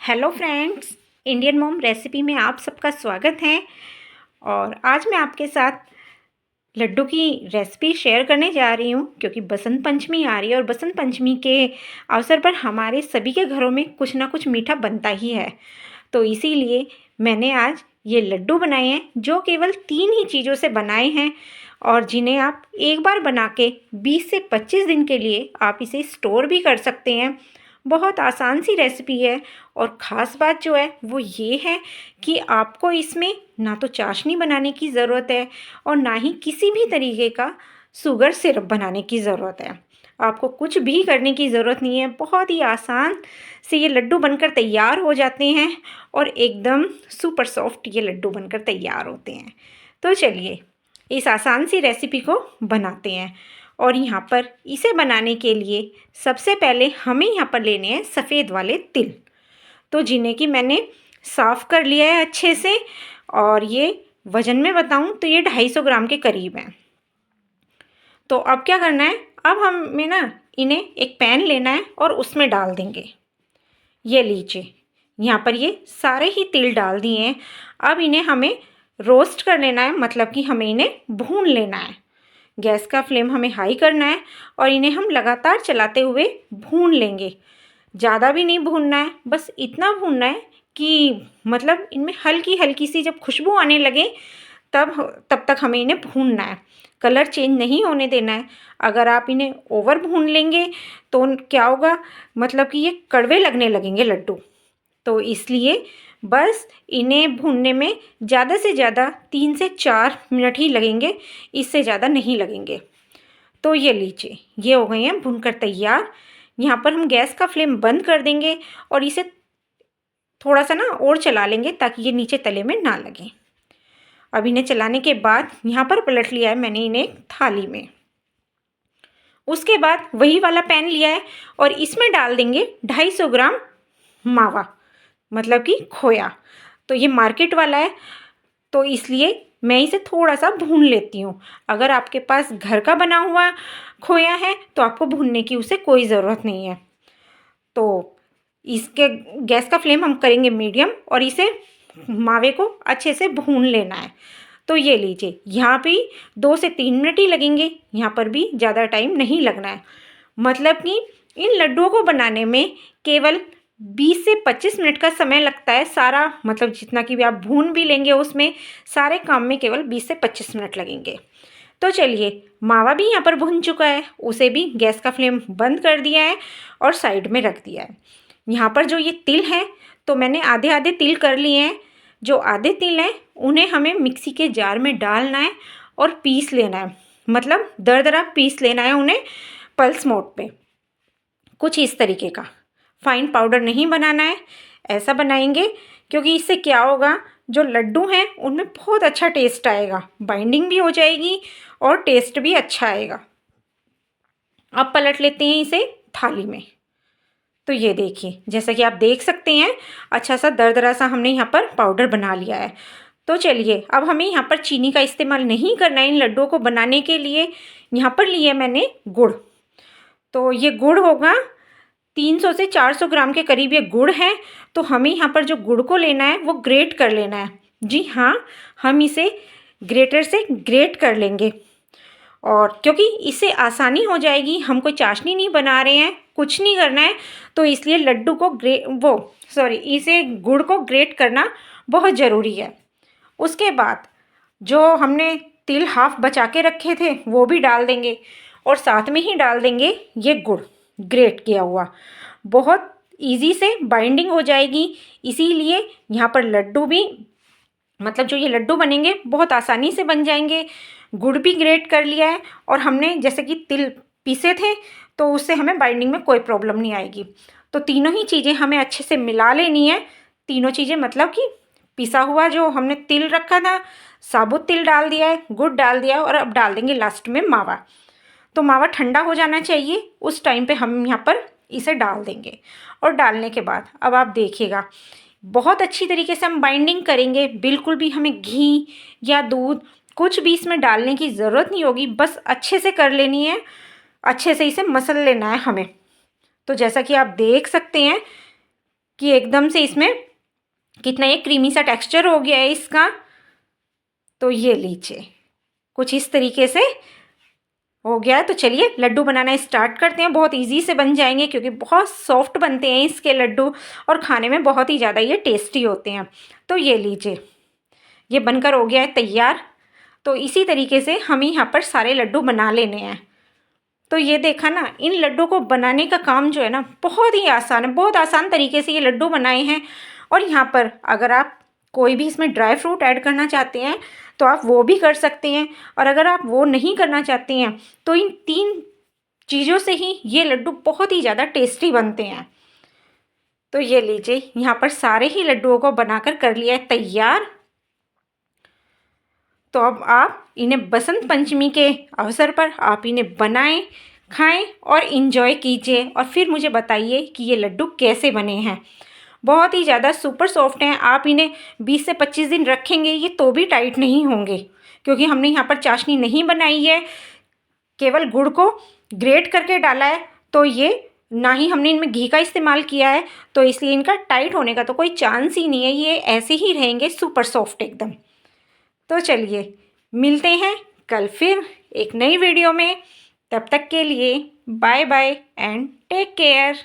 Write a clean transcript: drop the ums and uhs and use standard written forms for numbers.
Hello friends, Indian mom recipe में आप सबका स्वागत है। और आज मैं आपके साथ लड्डू की रेसिपी शेयर करने जा रही हूँ क्योंकि बसंत पंचमी आ रही है और बसंत पंचमी के अवसर पर हमारे सभी के घरों में कुछ ना कुछ मीठा बनता ही है। तो इसीलिए मैंने आज ये लड्डू बनाए हैं जो केवल 3 ही चीज़ों से बनाए हैं और जिन्हें आप एक बार बना के 20 से 25 दिन के लिए आप इसे स्टोर भी कर सकते हैं। बहुत आसान सी रेसिपी है और ख़ास बात जो है वो ये है कि आपको इसमें ना तो चाशनी बनाने की ज़रूरत है और ना ही किसी भी तरीके का शुगर सिरप बनाने की ज़रूरत है। आपको कुछ भी करने की ज़रूरत नहीं है। बहुत ही आसान से ये लड्डू बनकर तैयार हो जाते हैं और एकदम सुपर सॉफ्ट ये लड्डू बनकर तैयार होते हैं। तो चलिए इस आसान सी रेसिपी को बनाते हैं। और यहाँ पर इसे बनाने के लिए सबसे पहले हमें यहाँ पर लेने हैं सफ़ेद वाले तिल, तो जिन्हें कि मैंने साफ़ कर लिया है अच्छे से। और ये वज़न में बताऊँ तो ये 250 ग्राम के करीब हैं। तो अब क्या करना है, अब हमें ना इन्हें एक पैन लेना है और उसमें डाल देंगे। ये लीजिए, यहाँ पर ये सारे ही तिल डाल दिए हैं। अब इन्हें हमें रोस्ट कर लेना है, मतलब कि हमें इन्हें भून लेना है। गैस का फ्लेम हमें हाई करना है और इन्हें हम लगातार चलाते हुए भून लेंगे। ज़्यादा भी नहीं भूनना है, बस इतना भूनना है कि मतलब इनमें हल्की हल्की सी जब खुशबू आने लगे तब तक हमें इन्हें भूनना है। कलर चेंज नहीं होने देना है। अगर आप इन्हें ओवर भून लेंगे तो क्या होगा, मतलब कि ये कड़वे लगने लगेंगे लड्डू। तो इसलिए बस इन्हें भूनने में ज़्यादा से ज़्यादा 3 से 4 मिनट ही लगेंगे, इससे ज़्यादा नहीं लगेंगे। तो ये लीजिए, ये हो गए हैं भूनकर तैयार। यहाँ पर हम गैस का फ्लेम बंद कर देंगे और इसे थोड़ा सा ना और चला लेंगे ताकि ये नीचे तले में ना लगे। अब इन्हें चलाने के बाद यहाँ पर पलट लिया है मैंने इन्हें एक थाली में। उसके बाद वही वाला पैन लिया है और इसमें डाल देंगे 250 ग्राम मावा, मतलब कि खोया। तो ये मार्केट वाला है तो इसलिए मैं इसे थोड़ा सा भून लेती हूँ। अगर आपके पास घर का बना हुआ खोया है तो आपको भूनने की उसे कोई ज़रूरत नहीं है। तो इसके गैस का फ्लेम हम करेंगे मीडियम और इसे मावे को अच्छे से भून लेना है। तो ये लीजिए, यहाँ भी 2 से 3 मिनट ही लगेंगे, यहाँ पर भी ज़्यादा टाइम नहीं लगना है। मतलब कि इन लड्डुओं को बनाने में केवल 20 से 25 मिनट का समय लगता है। सारा मतलब जितना कि भी आप भून भी लेंगे उसमें सारे काम में केवल 20 से 25 मिनट लगेंगे। तो चलिए, मावा भी यहाँ पर भुन चुका है, उसे भी गैस का फ्लेम बंद कर दिया है और साइड में रख दिया है। यहाँ पर जो ये तिल हैं तो मैंने आधे आधे तिल कर लिए हैं। जो आधे तिल हैं उन्हें हमें मिक्सी के जार में डालना है और पीस लेना है, मतलब दरदरा पीस लेना है उन्हें पल्स मोड पे, कुछ इस तरीके का। फाइन पाउडर नहीं बनाना है, ऐसा बनाएंगे क्योंकि इससे क्या होगा, जो लड्डू हैं उनमें बहुत अच्छा टेस्ट आएगा, बाइंडिंग भी हो जाएगी और टेस्ट भी अच्छा आएगा। अब पलट लेते हैं इसे थाली में। तो ये देखिए, जैसा कि आप देख सकते हैं अच्छा सा दरदरा सा हमने यहाँ पर पाउडर बना लिया है। तो चलिए, अब हमें यहाँ पर चीनी का इस्तेमाल नहीं करना है इन लड्डुओं को बनाने के लिए। यहाँ पर लिए मैंने गुड़, तो ये गुड़ होगा 300 से 400 ग्राम के करीब ये गुड़ है। तो हमें यहाँ पर जो गुड़ को लेना है वो ग्रेट कर लेना है। जी हाँ, हम इसे ग्रेटर से ग्रेट कर लेंगे और क्योंकि इससे आसानी हो जाएगी, हम कोई चाशनी नहीं बना रहे हैं, कुछ नहीं करना है, तो इसलिए लड्डू को इसे गुड़ को ग्रेट करना बहुत ज़रूरी है। उसके बाद जो हमने तिल हाफ बचा के रखे थे वो भी डाल देंगे और साथ में ही डाल देंगे ये गुड़ ग्रेट किया हुआ। बहुत इजी से बाइंडिंग हो जाएगी, इसीलिए यहाँ पर लड्डू भी, मतलब जो ये लड्डू बनेंगे बहुत आसानी से बन जाएंगे। गुड़ भी ग्रेट कर लिया है और हमने जैसे कि तिल पीसे थे तो उससे हमें बाइंडिंग में कोई प्रॉब्लम नहीं आएगी। तो तीनों ही चीज़ें हमें अच्छे से मिला लेनी है। तीनों चीज़ें मतलब कि पिसा हुआ जो हमने तिल रखा था, साबुत तिल डाल दिया है, गुड़ डाल दिया है और अब डाल देंगे लास्ट में मावा। तो मावा ठंडा हो जाना चाहिए, उस टाइम पे हम यहाँ पर इसे डाल देंगे। और डालने के बाद अब आप देखिएगा, बहुत अच्छी तरीके से हम बाइंडिंग करेंगे। बिल्कुल भी हमें घी या दूध कुछ भी इसमें डालने की ज़रूरत नहीं होगी, बस अच्छे से कर लेनी है, अच्छे से इसे मसल लेना है हमें। तो जैसा कि आप देख सकते हैं कि एकदम से इसमें कितना ये क्रीमी सा टेक्सचर हो गया है इसका। तो ये लीजिए कुछ इस तरीके से हो गया है। तो चलिए लड्डू बनाना स्टार्ट करते हैं। बहुत इजी से बन जाएंगे क्योंकि बहुत सॉफ्ट बनते हैं इसके लड्डू और खाने में बहुत ही ज़्यादा ये टेस्टी होते हैं। तो ये लीजिए ये बनकर हो गया है तैयार। तो इसी तरीके से हमें यहाँ पर सारे लड्डू बना लेने हैं। तो ये देखा ना, इन लड्डू को बनाने का काम जो है ना बहुत ही आसान है। बहुत आसान तरीके से ये लड्डू बनाए हैं। और यहाँ पर अगर आप कोई भी इसमें ड्राई फ्रूट ऐड करना चाहते हैं तो आप वो भी कर सकते हैं, और अगर आप वो नहीं करना चाहते हैं तो इन 3 चीज़ों से ही ये लड्डू बहुत ही ज़्यादा टेस्टी बनते हैं। तो ये लीजिए यहाँ पर सारे ही लड्डुओं को बनाकर कर लिया है तैयार। तो अब आप इन्हें बसंत पंचमी के अवसर पर आप इन्हें बनाएं, खाएं और इन्जॉय कीजिए, और फिर मुझे बताइए कि ये लड्डू कैसे बने हैं। बहुत ही ज़्यादा सुपर सॉफ्ट हैं। आप इन्हें 20 से 25 दिन रखेंगे ये तो भी टाइट नहीं होंगे, क्योंकि हमने यहाँ पर चाशनी नहीं बनाई है, केवल गुड़ को ग्रेट करके डाला है। तो ये ना ही हमने इनमें घी का इस्तेमाल किया है, तो इसलिए इनका टाइट होने का तो कोई चांस ही नहीं है। ये ऐसे ही रहेंगे सुपर सॉफ्ट एकदम। तो चलिए मिलते हैं कल फिर एक नई वीडियो में। तब तक के लिए bye bye and take care.